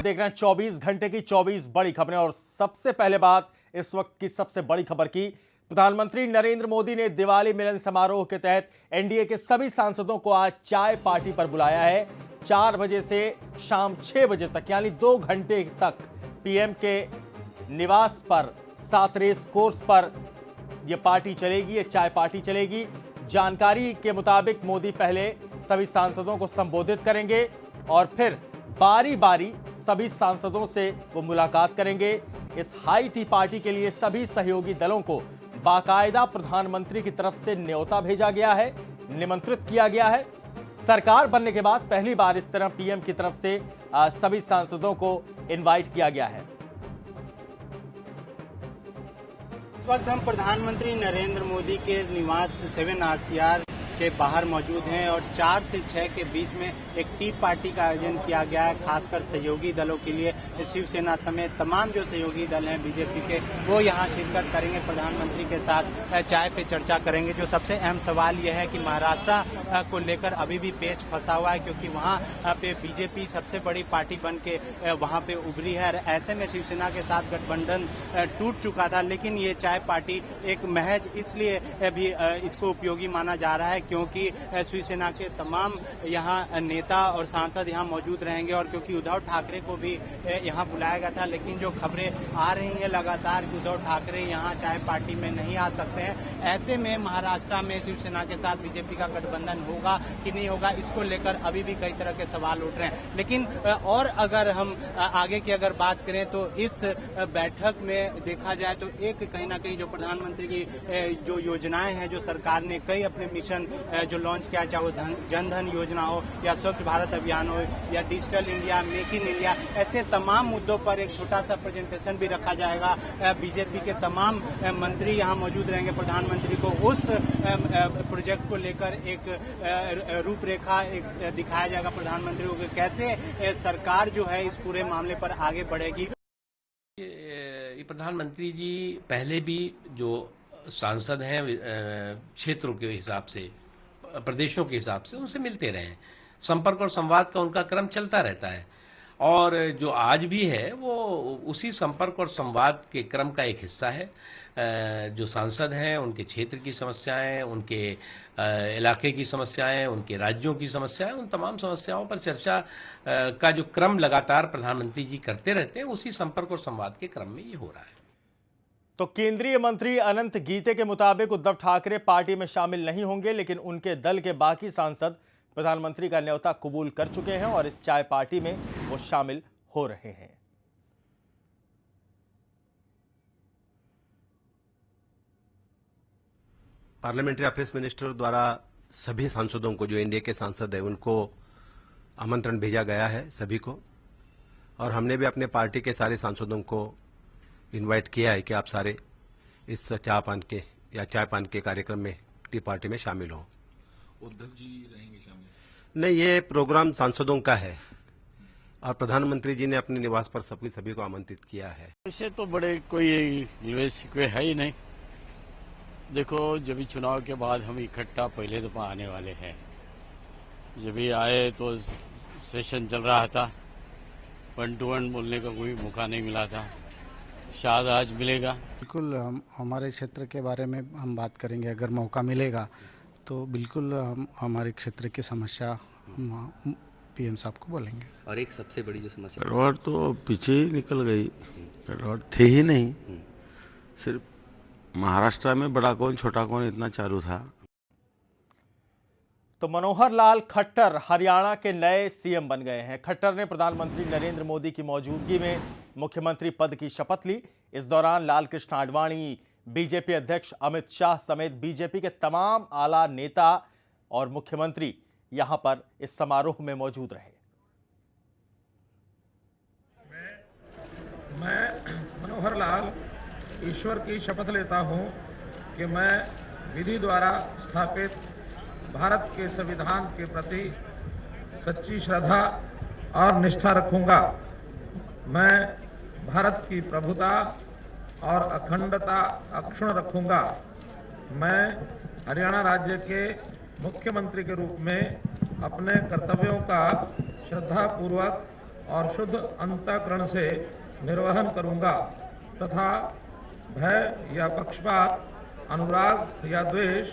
देख रहे हैं 24 घंटे की 24 बड़ी खबरें और सबसे पहले बात इस वक्त की सबसे बड़ी खबर की। प्रधानमंत्री नरेंद्र मोदी ने दिवाली मिलन समारोह के तहत एनडीए के सभी सांसदों को आज चाय पार्टी पर बुलाया है। 4 बजे से शाम 6 बजे तक यानी 2 घंटे तक पीएम के निवास पर 7 रेस कोर्स पर यह पार्टी चलेगी, यह चाय पार्टी चलेगी। जानकारी के मुताबिक मोदी पहले सभी सांसदों को संबोधित करेंगे और फिर बारी बारी सभी सांसदों से वो मुलाकात करेंगे। इस हाई टी पार्टी के लिए सभी सहयोगी दलों को बाकायदा प्रधानमंत्री की तरफ से न्योता भेजा गया है, निमंत्रित किया गया है। सरकार बनने के बाद पहली बार इस तरह पीएम की तरफ से सभी सांसदों को इनवाइट किया गया है। इस वक्त हम प्रधानमंत्री नरेंद्र मोदी के निवास 7 RCR के बाहर मौजूद हैं और 4 से 6 के बीच में एक टी पार्टी का आयोजन किया गया है, खासकर सहयोगी दलों के लिए। शिवसेना समेत तमाम जो सहयोगी दल हैं बीजेपी के, वो यहाँ शिरकत करेंगे, प्रधानमंत्री के साथ चाय पे चर्चा करेंगे। जो सबसे अहम सवाल यह है कि महाराष्ट्र को लेकर अभी भी पेच फंसा हुआ है, क्योंकि वहाँ पे बीजेपी सबसे बड़ी पार्टी बन के वहाँ पे उभरी है। ऐसे में शिवसेना के साथ गठबंधन टूट चुका था, लेकिन ये चाय पार्टी एक महज इसलिए भी इसको उपयोगी माना जा रहा है क्योंकि शिवसेना के तमाम यहाँ नेता और सांसद यहाँ मौजूद रहेंगे और क्योंकि उद्धव ठाकरे को भी यहाँ बुलाया गया था। लेकिन जो खबरें आ रही हैं लगातार कि उद्धव ठाकरे यहाँ चाय पार्टी में नहीं आ सकते हैं, ऐसे में महाराष्ट्र में शिवसेना के साथ बीजेपी का गठबंधन होगा कि नहीं होगा, इसको लेकर अभी भी कई तरह के सवाल उठ रहे हैं। लेकिन और अगर हम आगे की अगर बात करें तो इस बैठक में देखा जाए तो एक कहीं ना कहीं जो प्रधानमंत्री की जो योजनाएं हैं, जो सरकार ने कई अपने मिशन जो लॉन्च किया, चाहे वो जन धन योजना हो या स्वच्छ भारत अभियान हो या digital India, make in India, ऐसे तमाम मुद्दों पर एक छोटा सा प्रेजेंटेशन भी रखा जाएगा। बीजेपी के तमाम मंत्री यहाँ मौजूद रहेंगे। प्रधानमंत्री को उस प्रोजेक्ट को लेकर एक रूपरेखा एक दिखाया जाएगा प्रधानमंत्री को, कैसे सरकार जो है इस पूरे मामले पर आगे बढ़ेगी। ये प्रधानमंत्री जी पहले भी जो सांसद हैं क्षेत्रों के हिसाब से, प्रदेशों के हिसाब से उनसे मिलते रहे हैं। संपर्क और संवाद का उनका क्रम चलता रहता है और जो आज भी है वो उसी संपर्क और संवाद के क्रम का एक हिस्सा है। जो सांसद हैं उनके क्षेत्र की समस्याएं, उनके इलाके की समस्याएं, उनके राज्यों की समस्याएं, उन तमाम समस्याओं पर चर्चा का जो क्रम लगातार प्रधानमंत्री जी करते रहते हैं, उसी संपर्क और संवाद के क्रम में ये हो रहा है। तो केंद्रीय मंत्री अनंत गीते के मुताबिक उद्धव ठाकरे पार्टी में शामिल नहीं होंगे, लेकिन उनके दल के बाकी सांसद प्रधानमंत्री का न्योता कबूल कर चुके हैं और इस चाय पार्टी में वो शामिल हो रहे हैं। पार्लियामेंट्री अफेयर्स मिनिस्टर द्वारा सभी सांसदों को, जो एनडीए के सांसद हैं, उनको आमंत्रण भेजा गया है सभी को, और हमने भी अपने पार्टी के सारे सांसदों को इनवाइट किया है कि आप सारे इस चाय पान के कार्यक्रम में टी पार्टी में शामिल हो। उद्धव जी रहेंगे शामिल? नहीं, ये प्रोग्राम सांसदों का है और प्रधानमंत्री जी ने अपने निवास पर सभी को आमंत्रित किया है। इससे तो बड़े कोई कोई है ही नहीं। देखो, जब भी चुनाव के बाद हम इकट्ठा पहले दफा आने वाले हैं। जब भी आए तो सेशन चल रहा था, 1 to 1 बोलने का कोई मौका नहीं मिला था, शायद आज मिलेगा। बिल्कुल, हम हमारे क्षेत्र के बारे में हम बात करेंगे। अगर मौका मिलेगा तो बिल्कुल हम हमारे क्षेत्र की समस्या हम पीएम साहब को बोलेंगे। और एक सबसे बड़ी जो समस्या, पेड़वाड़ तो पीछे ही निकल गई, पेड़वाड़ थे ही नहीं। सिर्फ महाराष्ट्र में बड़ा कौन छोटा कौन इतना चालू था। तो मनोहर लाल खट्टर हरियाणा के नए सीएम बन गए हैं। खट्टर ने प्रधानमंत्री नरेंद्र मोदी की मौजूदगी में मुख्यमंत्री पद की शपथ ली। इस दौरान लालकृष्ण आडवाणी, बीजेपी अध्यक्ष अमित शाह समेत बीजेपी के तमाम आला नेता और मुख्यमंत्री यहां पर इस समारोह में मौजूद रहे। मैं मनोहर लाल ईश्वर की शपथ लेता हूं कि मैं विधि द्वारा स्थापित भारत के संविधान के प्रति सच्ची श्रद्धा और निष्ठा रखूंगा। मैं भारत की प्रभुता और अखंडता अक्षुण्ण रखूंगा। मैं हरियाणा राज्य के मुख्यमंत्री के रूप में अपने कर्तव्यों का श्रद्धापूर्वक और शुद्ध अंतःकरण से निर्वहन करूंगा तथा भय या पक्षपात, अनुराग या द्वेष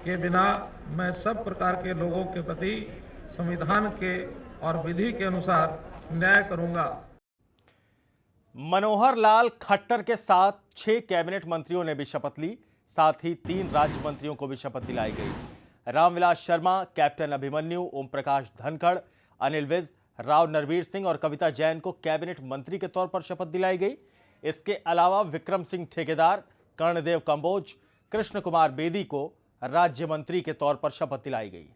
के बिना मैं सब प्रकार के लोगों के प्रति संविधान के और विधि के अनुसार न्याय करूंगा। मनोहर लाल खट्टर के साथ 6 कैबिनेट मंत्रियों ने भी शपथ ली। साथ ही 3 राज्य मंत्रियों को भी शपथ दिलाई गई। रामविलास शर्मा, कैप्टन अभिमन्यु, ओम प्रकाश धनखड़, अनिल विज, राव नरवीर सिंह और कविता जैन को कैबिनेट मंत्री के तौर पर शपथ दिलाई गई। इसके अलावा विक्रम सिंह ठेकेदार, कर्णदेव कंबोज, कृष्ण कुमार बेदी को राज्य मंत्री के तौर पर शपथ दिलाई गई।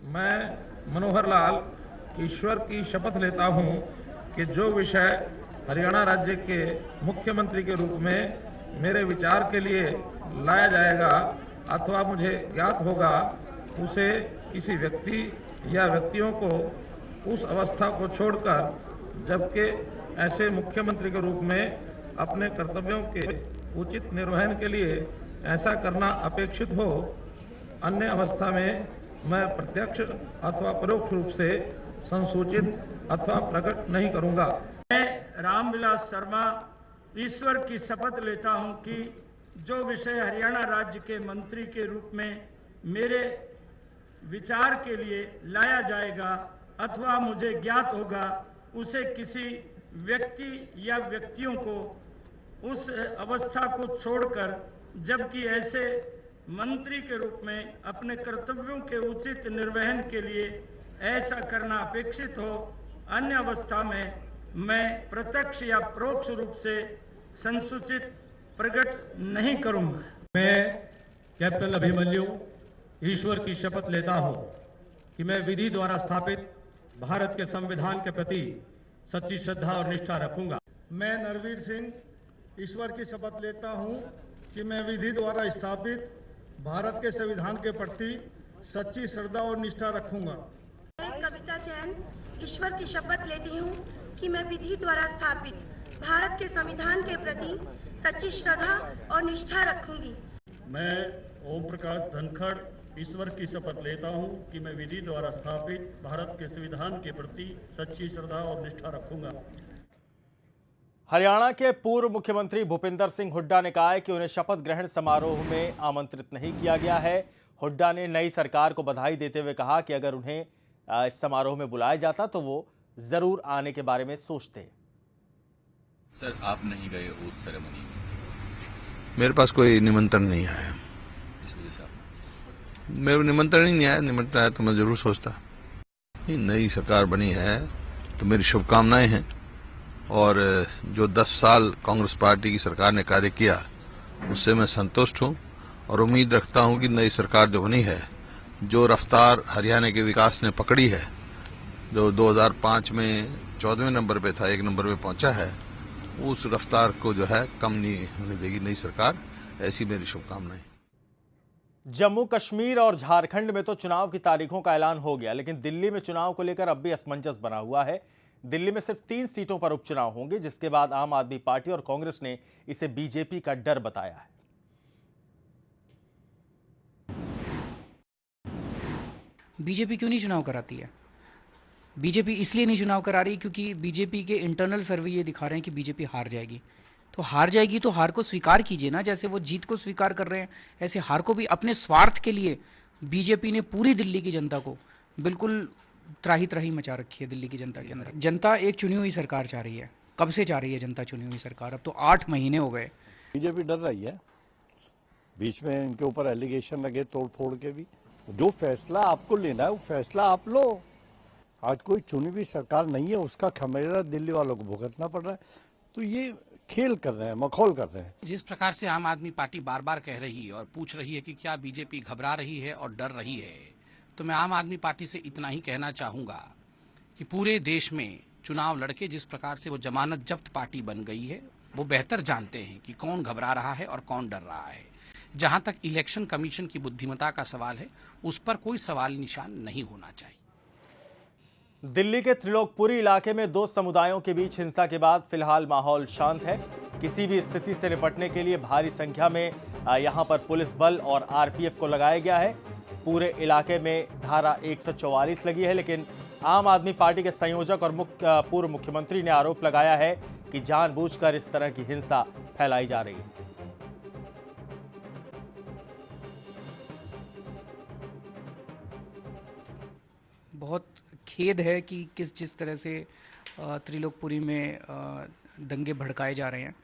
मैं मनोहर लाल ईश्वर की शपथ लेता हूं कि जो विषय हरियाणा राज्य के मुख्यमंत्री के रूप में मेरे विचार के लिए लाया जाएगा अथवा मुझे ज्ञात होगा, उसे किसी व्यक्ति या व्यक्तियों को उस अवस्था को छोड़कर जबकि ऐसे मुख्यमंत्री के रूप में अपने कर्तव्यों के उचित निर्वहन के लिए ऐसा करना अपेक्षित हो, अन्य अवस्था में मैं प्रत्यक्ष अथवा परोक्ष रूप से संसूचित अथवा प्रकट नहीं करूंगा। मैं रामविलास शर्मा ईश्वर की शपथ लेता हूं कि जो विषय हरियाणा राज्य के मंत्री के रूप में मेरे विचार के लिए लाया जाएगा अथवा मुझे ज्ञात होगा, उसे किसी व्यक्ति या व्यक्तियों को उस अवस्था को छोड़कर जबकि ऐसे मंत्री के रूप में अपने कर्तव्यों के उचित निर्वहन के लिए ऐसा करना अपेक्षित हो, अन्य अवस्था में मैं प्रत्यक्ष या परोक्ष रूप से संसूचित प्रकट नहीं करूंगा। मैं कैप्टन अभिमन्यु ईश्वर की शपथ लेता हूं कि मैं विधि द्वारा स्थापित भारत के संविधान के प्रति सच्ची श्रद्धा और निष्ठा रखूंगा। मैं नरवीर सिंह ईश्वर की शपथ लेता हूं कि मैं विधि द्वारा स्थापित भारत के संविधान के प्रति सच्ची श्रद्धा और निष्ठा रखूंगा। मैं कविता जैन ईश्वर की शपथ लेती हूं कि मैं विधि द्वारा स्थापित भारत के संविधान के प्रति सच्ची श्रद्धा और निष्ठा रखूंगी। मैं ओम प्रकाश धनखड़ ईश्वर की शपथ लेता हूं कि मैं विधि द्वारा स्थापित भारत के संविधान के प्रति सच्ची श्रद्धा और निष्ठा रखूंगा। हरियाणा के पूर्व मुख्यमंत्री भूपिंदर सिंह हुड्डा ने कहा है कि उन्हें शपथ ग्रहण समारोह में आमंत्रित नहीं किया गया है। हुड्डा ने नई सरकार को बधाई देते हुए कहा कि अगर उन्हें इस समारोह में बुलाया जाता तो वो जरूर आने के बारे में सोचते। सर, आप नहीं गए ओथ सेरेमनी में? मेरे पास कोई निमंत्रण नहीं आया। इस वजह से आप? मेरे को निमंत्रण ही नहीं आया। निमंत्रण आया तो मैं जरूर सोचता। नई सरकार बनी है तो मेरी शुभकामनाएं हैं और जो 10 साल कांग्रेस पार्टी की सरकार ने कार्य किया उससे मैं संतुष्ट हूं और उम्मीद रखता हूं कि नई सरकार जो बनी है, जो रफ्तार हरियाणा के विकास ने पकड़ी है, जो 2005 में 14वें नंबर पे था, 1 नंबर पे पहुंचा है, उस रफ्तार को जो है कम नहीं होने देगी नई सरकार। ऐसी मेरी शुभकामनाएं। जम्मू कश्मीर और झारखंड में तो चुनाव की तारीखों का ऐलान हो गया, लेकिन दिल्ली में चुनाव को लेकर अब भी असमंजस बना हुआ है। दिल्ली में सिर्फ 3 सीटों पर उपचुनाव होंगे, जिसके बाद आम आदमी पार्टी और कांग्रेस ने इसे बीजेपी का डर बताया है। बीजेपी क्यों नहीं चुनाव कराती है? बीजेपी इसलिए नहीं चुनाव करा रही क्योंकि बीजेपी के इंटरनल सर्वे ये दिखा रहे हैं कि बीजेपी हार जाएगी। तो हार जाएगी तो हार को स्वीकार कीजिए ना, जैसे वो जीत को स्वीकार कर रहे हैं ऐसे हार को भी। अपने स्वार्थ के लिए बीजेपी ने पूरी दिल्ली की जनता को बिल्कुल त्राही त्राही मचा रखी है। दिल्ली की जनता के अंदर जनता एक चुनी हुई सरकार चाह रही है। कब से चाह रही है जनता चुनी हुई सरकार? अब तो 8 महीने हो गए। बीजेपी डर रही है, बीच में इनके ऊपर एलिगेशन लगे तोड़ फोड़ के भी। जो फैसला आपको लेना है वो फैसला आप लो। आज कोई चुनी हुई सरकार नहीं है, उसका खमेरा दिल्ली वालों को भुगतना पड़ रहा है। तो ये खेल कर रहे हैं, मखौल कर रहे हैं। जिस प्रकार से आम आदमी पार्टी बार बार कह रही है और पूछ रही है कि क्या बीजेपी घबरा रही है और डर रही है, तो मैं आम आदमी पार्टी से इतना ही कहना चाहूँगा कि पूरे देश में चुनाव लड़के जिस प्रकार से वो जमानत जब्त पार्टी बन गई है, वो बेहतर जानते हैं कि कौन घबरा रहा है और कौन डर रहा है। जहाँ तक इलेक्शन कमीशन की बुद्धिमत्ता का सवाल है, उस पर कोई सवाल निशान नहीं होना चाहिए। दिल्ली के त्रिलोकपुरी इलाके में 2 समुदायों के बीच हिंसा के बाद फिलहाल माहौल शांत है। किसी भी स्थिति से निपटने के लिए भारी संख्या में यहां पर पुलिस बल और आरपीएफ को लगाया गया है। पूरे इलाके में धारा 144 लगी है, लेकिन आम आदमी पार्टी के संयोजक और पूर्व मुख्यमंत्री ने आरोप लगाया है कि जानबूझकर इस तरह की हिंसा फैलाई जा रही है। बहुत खेद है कि जिस तरह से त्रिलोकपुरी में दंगे भड़काए जा रहे हैं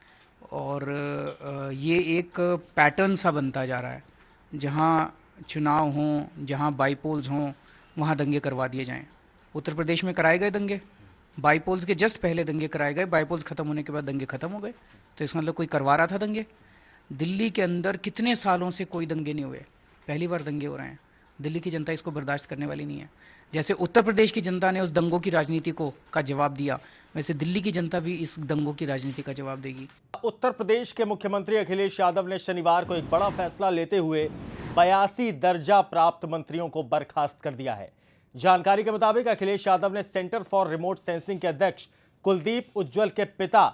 और ये एक पैटर्न सा बनता जा रहा है। जहाँ चुनाव हों, जहाँ बाईपोल्स हों, वहाँ दंगे करवा दिए जाएं। उत्तर प्रदेश में कराए गए दंगे, बाईपोल्स के जस्ट पहले दंगे कराए गए, बाईपोल्स खत्म होने के बाद दंगे खत्म हो गए। तो इसका मतलब कोई करवा रहा था दंगे। दिल्ली के अंदर कितने सालों से कोई दंगे नहीं हुए, पहली बार दंगे हो रहे हैं। दिल्ली की जनता इसको बर्दाश्त करने वाली नहीं है। जैसे उत्तर प्रदेश की जनता ने उस दंगों की राजनीति का जवाब दिया, वैसे दिल्ली की जनता भी इस दंगों की राजनीति का जवाब देगी। उत्तर प्रदेश के मुख्यमंत्री अखिलेश यादव ने शनिवार को एक बड़ा फैसला लेते हुए 82 दर्जा प्राप्त मंत्रियों को बर्खास्त कर दिया है। जानकारी के मुताबिक अखिलेश यादव ने सेंटर फॉर रिमोट सेंसिंग के अध्यक्ष कुलदीप उज्ज्वल के पिता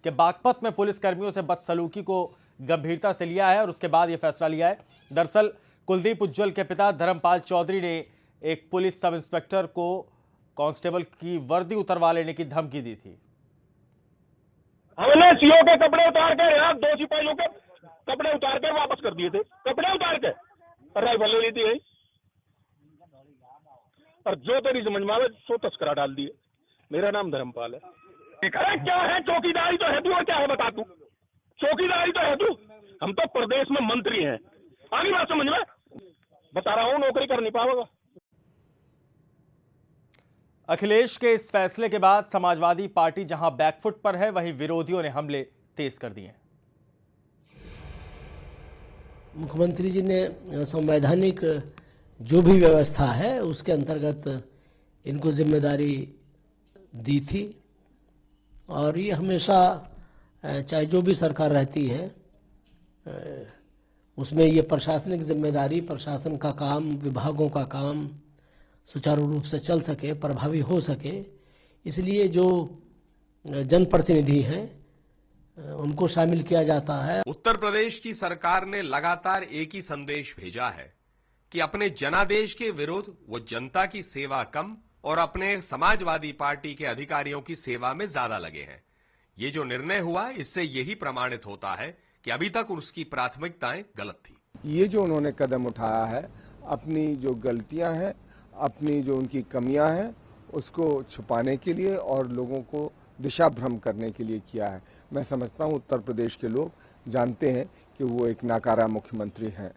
के बागपत में पुलिस कर्मियों से बदसलूकी को गंभीरता से लिया है और उसके बाद यह फैसला लिया है। दरअसल कुलदीप उज्ज्वल के पिता धर्मपाल चौधरी ने एक पुलिस सब इंस्पेक्टर को कांस्टेबल की वर्दी उतरवा लेने की धमकी दी थी। हमने सीओ के कपड़े उतार कर यहाँ 2 सिपाहियों के कपड़े उतार कर वापस कर दिए थे, कपड़े उतार के राइफल ले ली थी यही, और जो तेरी समझ में आवे सो तस्करा डाल दिए। मेरा नाम धर्मपाल है। अरे क्या है, चौकीदारी तो है तू, और क्या है बता तू, चौकीदारी तो है तू। हम तो प्रदेश में मंत्री हैं, आगे बात समझ में, बता रहा हूं नौकरी कर नहीं पाओगे। अखिलेश के इस फैसले के बाद समाजवादी पार्टी जहां बैकफुट पर है, वहीं विरोधियों ने हमले तेज कर दिए। मुख्यमंत्री जी ने संवैधानिक जो भी व्यवस्था है उसके अंतर्गत इनको जिम्मेदारी दी थी, और ये हमेशा चाहे जो भी सरकार रहती है उसमें ये प्रशासनिक जिम्मेदारी, प्रशासन का काम, विभागों का काम सुचारू रूप से चल सके, प्रभावी हो सके, इसलिए जो जनप्रतिनिधि हैं उनको शामिल किया जाता है। उत्तर प्रदेश की सरकार ने लगातार एक ही संदेश भेजा है कि अपने जनादेश के विरुद्ध वो जनता की सेवा कम और अपने समाजवादी पार्टी के अधिकारियों की सेवा में ज्यादा लगे हैं। ये जो निर्णय हुआ, इससे यही प्रमाणित होता है कि अभी तक उसकी प्राथमिकताएं गलत थी। ये जो उन्होंने कदम उठाया है, अपनी जो गलतियां हैं, अपनी जो उनकी कमियां हैं, उसको छुपाने के लिए और लोगों को दिशा भ्रम करने के लिए किया है। मैं समझता हूं उत्तर प्रदेश के लोग जानते हैं कि वो एक नाकारा मुख्यमंत्री हैं।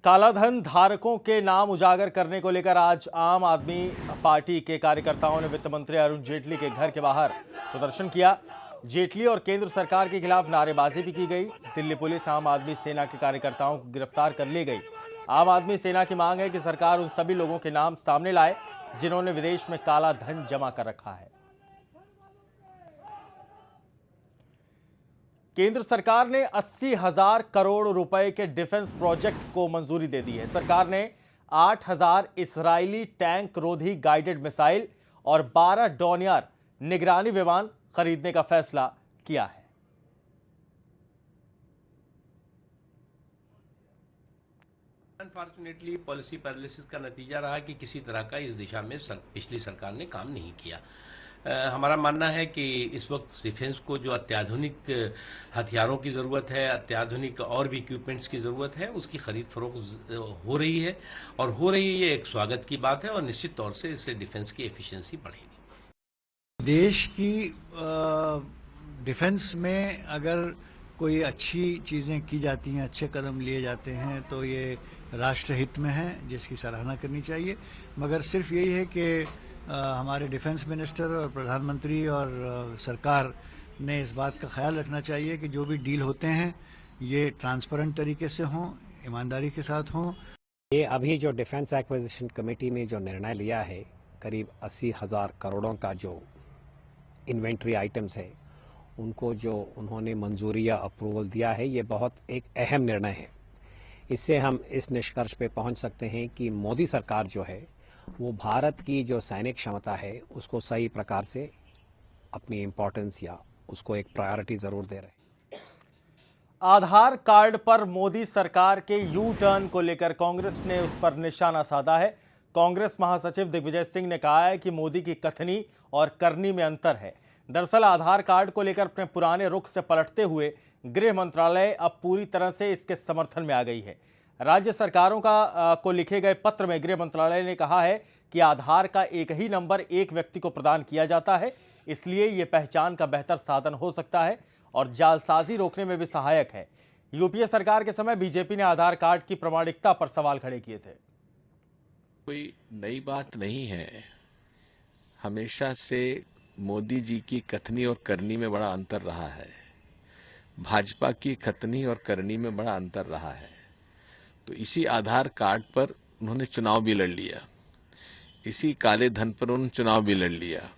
कालाधन धारकों के नाम उजागर करने को लेकर आज आम आदमी पार्टी के कार्यकर्ताओं ने वित्त मंत्री अरुण जेटली के घर के बाहर प्रदर्शन किया। जेटली और केंद्र सरकार के खिलाफ नारेबाजी भी की गई। दिल्ली पुलिस आम आदमी सेना के कार्यकर्ताओं को गिरफ्तार कर ले गई। आम आदमी सेना की मांग है कि सरकार उन सभी लोगों के नाम सामने लाए जिन्होंने विदेश में काला धन जमा कर रखा है। केंद्र सरकार ने 80,000 करोड़ रुपए के डिफेंस प्रोजेक्ट को मंजूरी दे दी है। सरकार ने 8,000 इजरायली टैंक रोधी गाइडेड मिसाइल और 12 डॉनियर निगरानी विमान खरीदने का फैसला किया है। अनफॉर्चुनेटली पॉलिसी पैरालिसिस का नतीजा रहा कि किसी तरह का इस दिशा में पिछली सरकार ने काम नहीं किया। हमारा मानना है कि इस वक्त डिफेंस को जो अत्याधुनिक हथियारों की ज़रूरत है, अत्याधुनिक और भी इक्विपमेंट्स की ज़रूरत है, उसकी खरीद फरोख्त हो रही है और हो रही है। ये एक स्वागत की बात है और निश्चित तौर से इससे डिफेंस की एफिशिएंसी बढ़ेगी। देश की डिफेंस में अगर कोई अच्छी चीज़ें की जाती हैं, अच्छे कदम लिए जाते हैं, तो ये राष्ट्रहित में है, जिसकी सराहना करनी चाहिए। मगर सिर्फ यही है कि हमारे डिफेंस मिनिस्टर और प्रधानमंत्री और सरकार ने इस बात का ख्याल रखना चाहिए कि जो भी डील होते हैं ये ट्रांसपेरेंट तरीके से हों, ईमानदारी के साथ हों। ये अभी जो डिफेंस एक्विजिशन कमेटी ने जो निर्णय लिया है, करीब 80,000 करोड़ों का जो इन्वेंट्री आइटम्स है, उनको जो उन्होंने मंजूरी या अप्रूवल दिया है, ये बहुत एक अहम निर्णय है। इससे हम इस निष्कर्ष पे पहुंच सकते हैं कि मोदी सरकार जो है वो भारत की जो सैनिक क्षमता है उसको सही प्रकार से अपनी इम्पोर्टेंस या उसको एक प्रायोरिटी ज़रूर दे रहे हैं। आधार कार्ड पर मोदी सरकार के यू टर्न को लेकर कांग्रेस ने उस पर निशाना साधा है। कांग्रेस महासचिव दिग्विजय सिंह ने कहा है कि मोदी की कथनी और करनी में अंतर है। दरअसल आधार कार्ड को लेकर अपने पुराने रुख से पलटते हुए गृह मंत्रालय अब पूरी तरह से इसके समर्थन में आ गई है। राज्य सरकारों को लिखे गए पत्र में गृह मंत्रालय ने कहा है कि आधार का एक ही नंबर एक व्यक्ति को प्रदान किया जाता है, इसलिए ये पहचान का बेहतर साधन हो सकता है और जालसाजी रोकने में भी सहायक है। यूपीए सरकार के समय बीजेपी ने आधार कार्ड की प्रामाणिकता पर सवाल खड़े किए थे। कोई नई बात नहीं है, हमेशा से मोदी जी की कथनी और करनी में बड़ा अंतर रहा है। भाजपा की कथनी और करनी में बड़ा अंतर रहा है। तो इसी आधार कार्ड पर उन्होंने चुनाव भी लड़ लिया, इसी काले धन पर उन्होंने चुनाव भी लड़ लिया,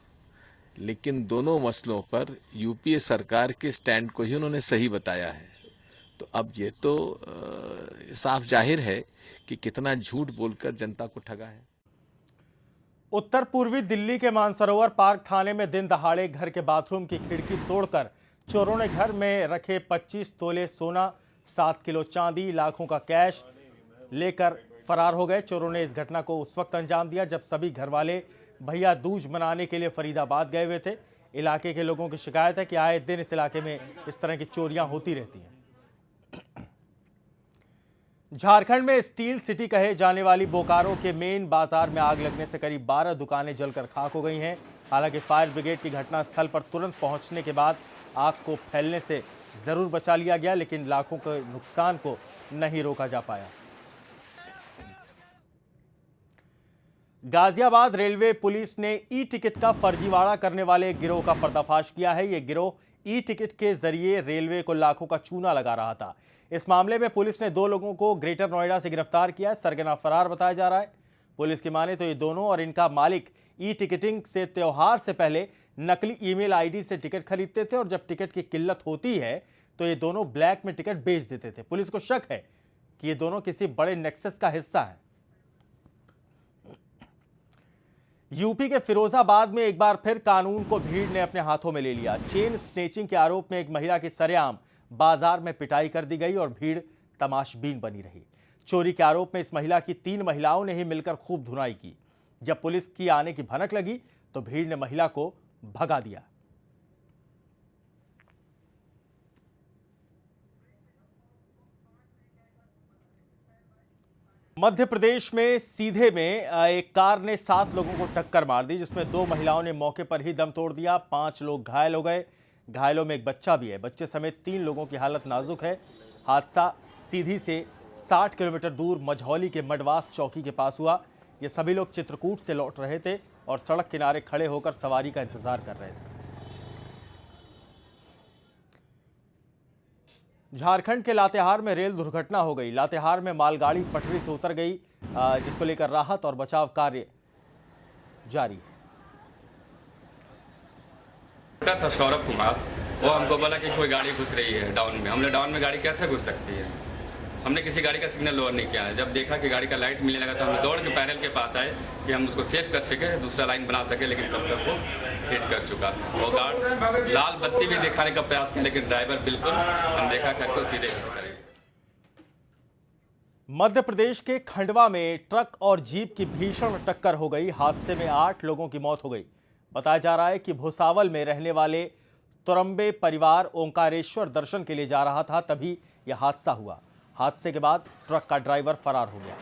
लेकिन दोनों मसलों पर यूपीए सरकार के स्टैंड को ही उन्होंने सही बताया है। तो अब ये तो साफ जाहिर है कि कितना झूठ बोलकर जनता को ठगा है। उत्तर पूर्वी दिल्ली के मानसरोवर पार्क थाने में दिन दहाड़े घर के बाथरूम की खिड़की तोड़कर चोरों ने घर में रखे 25 तोले सोना, 7 किलो चांदी, लाखों का कैश लेकर फरार हो गए। चोरों ने इस घटना को उस वक्त अंजाम दिया जब सभी घरवाले भैया दूज मनाने के लिए फरीदाबाद गए हुए थे। इलाके के लोगों की शिकायत है कि आए दिन इस इलाके में इस तरह की चोरियां होती रहती हैं। झारखंड में स्टील सिटी कहे जाने वाली बोकारो के मेन बाजार में आग लगने से करीब 12 दुकानें जलकर खाक हो गई हैं। हालांकि फायर ब्रिगेड की घटनास्थल पर तुरंत पहुंचने के बाद आग को फैलने से जरूर बचा लिया गया, लेकिन लाखों के नुकसान को नहीं रोका जा पाया। गाजियाबाद रेलवे पुलिस ने ई टिकट का फर्जीवाड़ा करने वाले गिरोह का पर्दाफाश किया है। यह गिरोह ई टिकट के जरिए रेलवे को लाखों का चूना लगा रहा था। इस मामले में पुलिस ने 2 लोगों को ग्रेटर नोएडा से गिरफ्तार किया है। सरगना फरार बताया जा रहा है। पुलिस की माने तो ये दोनों और इनका मालिक ई टिकटिंग से त्योहार से पहले नकली ईमेल आईडी से टिकट खरीदते थे और जब टिकट की किल्लत होती है तो ये दोनों ब्लैक में टिकट बेच देते थे। पुलिस को शक है कि ये दोनों किसी बड़े नेक्सस का हिस्सा है। यूपी के फिरोजाबाद में एक बार फिर कानून को भीड़ ने अपने हाथों में ले लिया। चेन स्नेचिंग के आरोप में एक महिला की सरेआम बाजार में पिटाई कर दी गई और भीड़ तमाशबीन बनी रही। चोरी के आरोप में इस महिला की 3 महिलाओं ने ही मिलकर खूब धुनाई की। जब पुलिस की आने की भनक लगी तो भीड़ ने महिला को भगा दिया। मध्य प्रदेश में सीधे में एक कार ने 7 लोगों को टक्कर मार दी, जिसमें 2 महिलाओं ने मौके पर ही दम तोड़ दिया। 5 लोग घायल हो गए। घायलों में एक बच्चा भी है। बच्चे समेत 3 लोगों की हालत नाजुक है। हादसा सीधी से 60 किलोमीटर दूर मझौली के मडवास चौकी के पास हुआ। ये सभी लोग चित्रकूट से लौट रहे थे और सड़क किनारे खड़े होकर सवारी का इंतजार कर रहे थे। झारखंड के लातेहार में रेल दुर्घटना हो गई। लातेहार में मालगाड़ी पटरी से उतर गई, जिसको लेकर राहत और बचाव कार्य जारी है। था सौरभ कुमार, वो हमको बोला कि कोई गाड़ी घुस रही है डाउन में। हमने डाउन में गाड़ी कैसे घुस सकती है? हमने किसी गाड़ी का सिग्नल लोअर नहीं किया है। जब देखा कि गाड़ी का लाइट मिलने लगा तो हम दौड़ के पैनल के पास आए कि हम उसको सेव कर सके, दूसरा लाइन बना सके, लेकिन तब तक वो हिट कर चुका था। वो गार्ड लाल बत्ती भी दिखाने का प्रयास किया, लेकिन ड्राइवर बिल्कुल अनदेखा करके सीधे। मध्य प्रदेश के खंडवा में ट्रक और जीप की भीषण टक्कर हो गई। हादसे में 8 लोगों की मौत हो गई। बताया जा रहा है कि भुसावल में रहने वाले तुरंबे परिवार ओंकारेश्वर दर्शन के लिए जा रहा था, तभी यह हादसा हुआ। हादसे के बाद ट्रक का ड्राइवर फरार हो गया।